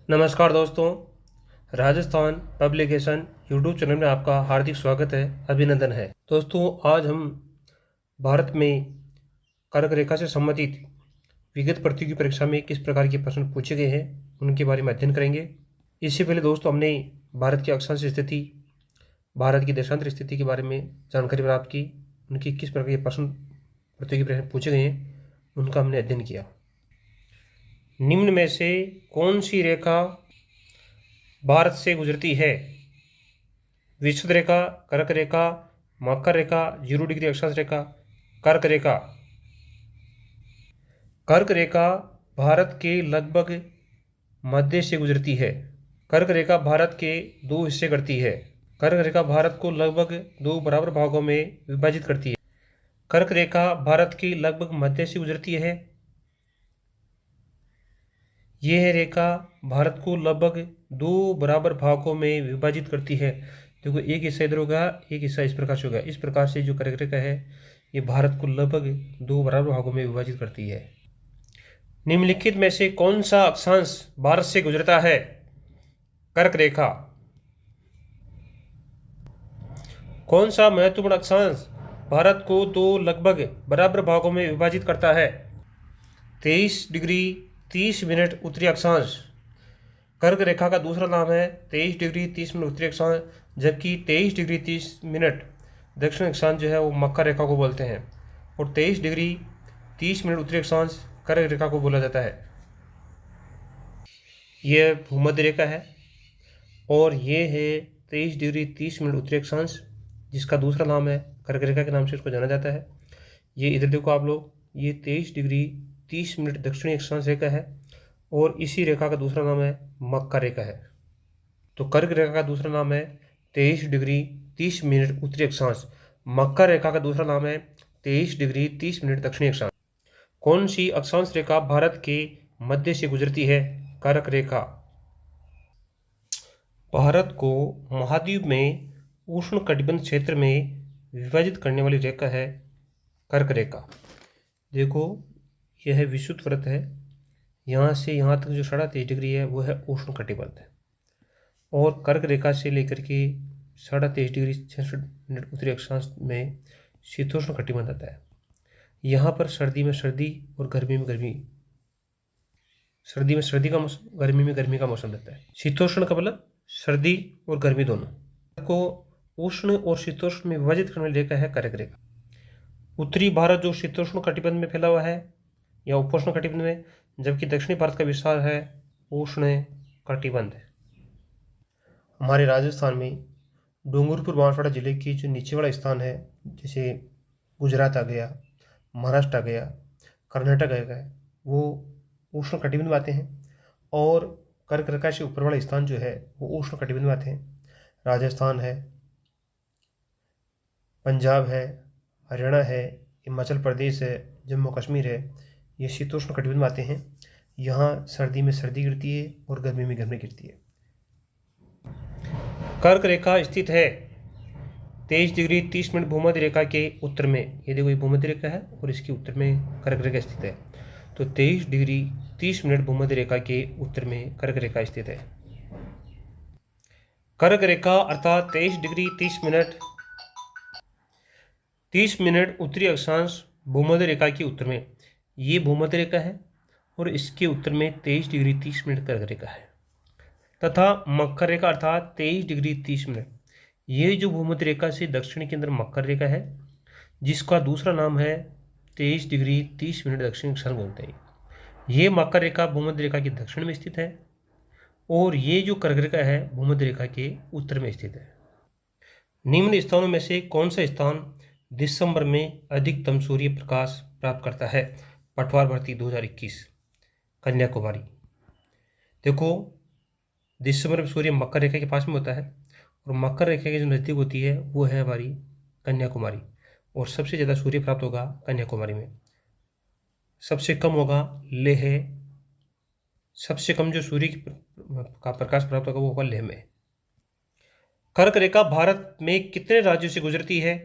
नमस्कार दोस्तों, Rajasthan publication YouTube channel में आपका हार्दिक स्वागत है, अभिनंदन है। दोस्तों, आज हम भारत में कर्क रेखा से संबंधित विगत प्रतियोगी परीक्षा में किस प्रकार के प्रश्न पूछे गए हैं उनके बारे में अध्ययन करेंगे। इससे पहले दोस्तों, हमने भारत की अक्षांश स्थिति, भारत की देशांतर स्थिति के बारे में जानकारी प्राप्त की। उनकी किस प्रकार के प्रश्न प्रतियोगी प्रश्न पूछे गए हैं उनका हमने अध्ययन किया। निम्न में से कौन सी रेखा भारत से गुजरती है? विषुवत रेखा, कर्क रेखा, मकर रेखा, 0 डिग्री अक्षांश रेखा। कर्क रेखा। कर्क रेखा भारत के लगभग मध्य से गुजरती है। कर्क रेखा भारत के 2 हिस्से करती है। कर्क रेखा भारत को लगभग 2 बराबर भागों में विभाजित करती है। कर्क रेखा भारत की लगभग मध्य से गुजरती है। यह रेखा भारत को लगभग 2 बराबर भागों में विभाजित करती है। देखो, एक हिस्सा इधर होगा, एक हिस्सा इस प्रकार से होगा। इस प्रकार से जो कर्क रेखा है ये भारत को लगभग 2 बराबर भागों में विभाजित करती है। निम्नलिखित में से कौन सा अक्षांश भारत से गुजरता है? कर्क रेखा। कौन सा महत्वपूर्ण अक्षांश भारत को 2 लगभग बराबर भागों में विभाजित करता है? 23 डिग्री 30 मिनट उत्तरी अक्षांश। कर्क रेखा का दूसरा नाम है 23 डिग्री 30 मिनट उत्तरी अक्षांश, जबकि 23 डिग्री 30 मिनट दक्षिण अक्षांश जो है वो मकर रेखा को बोलते हैं, और 23 डिग्री 30 मिनट उत्तरी अक्षांश कर्क रेखा को बोला जाता है। यह भूमध्य रेखा है और ये है 23 डिग्री 30 मिनट उत्तरी अक्षांश, जिसका दूसरा नाम है कर्क रेखा के नाम से इसको जाना जाता है। ये इधर देखो आप लोग, ये 23 डिग्री 30 मिनट दक्षिणी अक्षांश रेखा है और इसी रेखा का दूसरा नाम है मकर रेखा है। तो कर्क रेखा का दूसरा नाम है 23 डिग्री 30 मिनट उत्तरी अक्षांश। मकर रेखा का दूसरा नाम है 23 डिग्री 30 मिनट दक्षिणी अक्षांश। कौन सी अक्षांश रेखा भारत के मध्य से गुजरती है? कर्क रेखा। भारत को महाद्वीप में उष्ण कटिबंध क्षेत्र में विभाजित करने वाली रेखा है कर्क रेखा। देखो, यह विषुवत वृत्त है, यहाँ से यहाँ तक जो 23.5 डिग्री है वो है उष्ण कटिबंध है, और कर्क रेखा से लेकर के 23.5 डिग्री 66 मिनट उत्तरी अक्षांश में शीतोष्ण कटिबंध आता है। यहाँ पर सर्दी में सर्दी और गर्मी में गर्मी, सर्दी में सर्दी का मौसम, गर्मी में गर्मी का मौसम रहता है। शीतोष्ण का मतलब सर्दी और गर्मी दोनों को उष्ण और शीतोष्ण में विभाजित करने वाली रेखा है कर्क रेखा। उत्तरी भारत जो शीतोष्ण कटिबंध में फैला हुआ है या उपोष्ण कटिबंध में, जबकि दक्षिणी भारत का विस्तार है उष्ण कटिबंध। हमारे राजस्थान में डूंगरपुर बांसवाड़ा जिले की जो नीचे वाला स्थान है, जैसे गुजरात आ गया, महाराष्ट्र आ गया, कर्नाटक आ गया, वो उष्ण कटिबंध में आते हैं, और कर्क रेखा से ऊपर वाला स्थान जो है वो उष्ण कटिबंध में आते हैं। राजस्थान है, पंजाब है, हरियाणा है, हिमाचल प्रदेश है, जम्मू कश्मीर है, ये शीतोष्ण कटिबंध में आते हैं। यहाँ सर्दी में सर्दी गिरती है और गर्मी में गर्मी गिरती है। कर्क रेखा स्थित है 23 डिग्री 30 मिनट भूमध्य रेखा के उत्तर में। ये देखो, ये भूमध्य रेखा है और इसके उत्तर में कर्क रेखा स्थित है। तो 23 डिग्री 30 मिनट भूमध्य रेखा के उत्तर में कर्क रेखा स्थित है। कर्क रेखा अर्थात 23 डिग्री 30 मिनट उत्तरी अक्षांश भूमध्य रेखा के उत्तर में, ये भूमध्य रेखा है और इसके उत्तर में 23 डिग्री 30 मिनट कर्क रेखा है। तथा मकर रेखा अर्थात 23 डिग्री 30 मिनट, ये जो भूमध्य रेखा से दक्षिण के अंदर मकर रेखा है, जिसका दूसरा नाम है 23 डिग्री 30 मिनट दक्षिण अक्षांश बोलते हैं। ये मकर रेखा भूमध्य रेखा के दक्षिण में स्थित है और ये जो कर्क रेखा है भूमध्य रेखा के उत्तर में स्थित है। निम्न स्थानों में से कौन सा स्थान दिसंबर में अधिकतम सूर्य प्रकाश प्राप्त करता है? पटवार भर्ती 2021, कन्याकुमारी। देखो, दिसंबर में सूर्य मकर रेखा के पास में होता है और मकर रेखा के जो नज़दीक होती है वो है हमारी कन्याकुमारी, और सबसे ज़्यादा सूर्य प्राप्त होगा कन्याकुमारी में। सबसे कम होगा लेह, सबसे कम जो सूर्य का प्रकाश प्राप्त होगा वो होगा लेह में। कर्क रेखा भारत में कितने राज्यों से गुजरती है?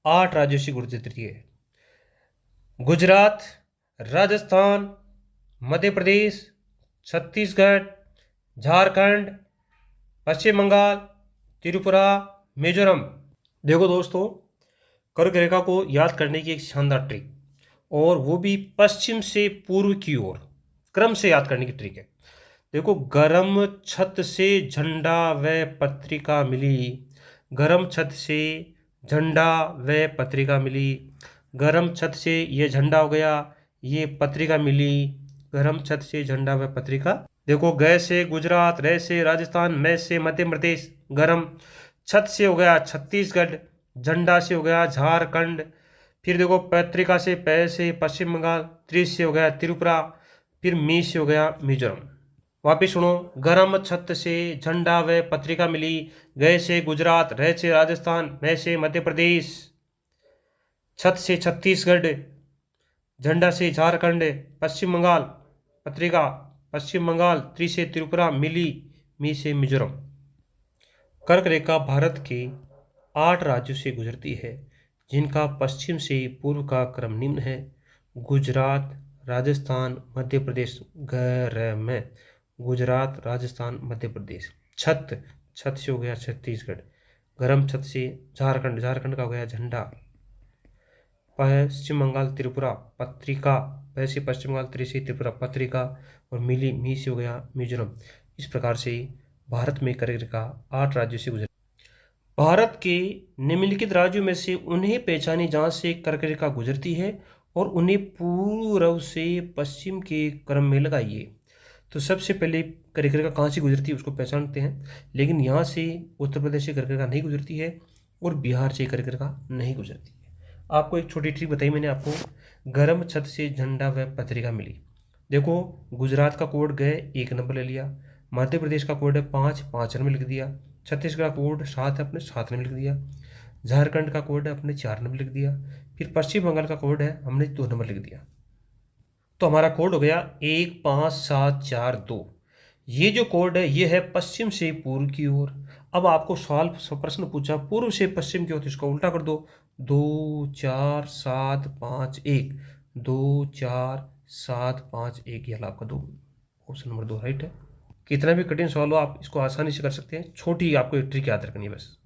8 राज्यों से गुजरती है। गुजरात, राजस्थान, मध्य प्रदेश, छत्तीसगढ़, झारखंड, पश्चिम बंगाल, त्रिपुरा, मिजोरम। देखो दोस्तों, कर्क रेखा को याद करने की एक शानदार ट्रिक, और वो भी पश्चिम से पूर्व की ओर क्रम से याद करने की ट्रिक है। देखो, गरम छत से झंडा व पत्रिका मिली, गरम छत से झंडा व पत्रिका मिली, गरम छत से ये झंडा हो गया, ये पत्रिका मिली, गरम छत से झंडा व पत्रिका। देखो, ग से गुजरात, रे से राजस्थान, मैं से मध्य प्रदेश, गरम छत से हो गया छत्तीसगढ़, झंडा से हो गया झारखंड, फिर देखो पत्रिका से पै से पश्चिम बंगाल, त्रि से हो गया त्रिपुरा, फिर मी से हो गया मिजोरम। वापिस सुनो, गरम छत से झंडा व पत्रिका मिली, गए से गुजरात, रह से राजस्थान, मैं से मध्य प्रदेश, छत से छत्तीसगढ़, झंडा से झारखंड, पश्चिम बंगाल, पत्रिका पश्चिम बंगाल, त्रि से त्रिपुरा, मिली, मी से मिजोरम। कर्क रेखा भारत के 8 राज्यों से गुजरती है, जिनका पश्चिम से पूर्व का क्रम निम्न है। गुजरात, राजस्थान, मध्य प्रदेश, में गुजरात, राजस्थान, मध्य प्रदेश। छत, छत से हो गया छत्तीसगढ़, गरम छत से झारखंड, झारखंड का हो गया झंडा, पश्चिम बंगाल, त्रिपुरा, पत्रिका, वैसे पश्चिम बंगाल, त्रि से त्रिपुरा, पत्रिका, और मिली, मी से हो गया मिजोरम। इस प्रकार से भारत में कर्क रेखा 8 राज्यों से गुजर। भारत के निम्नलिखित राज्यों में से उन्हें पहचाने जहाँ से कर्क रेखा गुजरती है, और उन्हें पूर्व से पश्चिम के क्रम में लगाइए। तो सबसे पहले कर्क रेखा कहाँ से गुजरती है उसको पहचानते हैं, लेकिन यहाँ से उत्तर प्रदेश से कर्क रेखा नहीं गुजरती है, और बिहार से कर्क रेखा नहीं गुजरती है। आपको एक छोटी ट्रिक बताई मैंने आपको, गरम छत से झंडा व पत्रिका मिली। देखो, गुजरात का कोड गए 1 नंबर ले लिया, मध्य प्रदेश का कोड है 5 नंबर लिख दिया, छत्तीसगढ़ का कोड 7 है, अपने 7 नंबर लिख दिया, झारखंड का कोड है अपने 4 नंबर लिख दिया, फिर पश्चिम बंगाल का कोड है हमने 2 नंबर लिख दिया। तो हमारा कोड हो गया 15742। ये जो कोड है ये है पश्चिम से पूर्व की ओर। अब आपको प्रश्न पूछा पूर्व से पश्चिम की ओर, तो इसको उल्टा कर दो, 24751, 24751, ये आपका दो, ऑप्शन नंबर 2 राइट है। कितना भी कठिन सवाल हो आप इसको आसानी से कर सकते हैं, छोटी आपको एक ट्रिक याद रखनी है बस।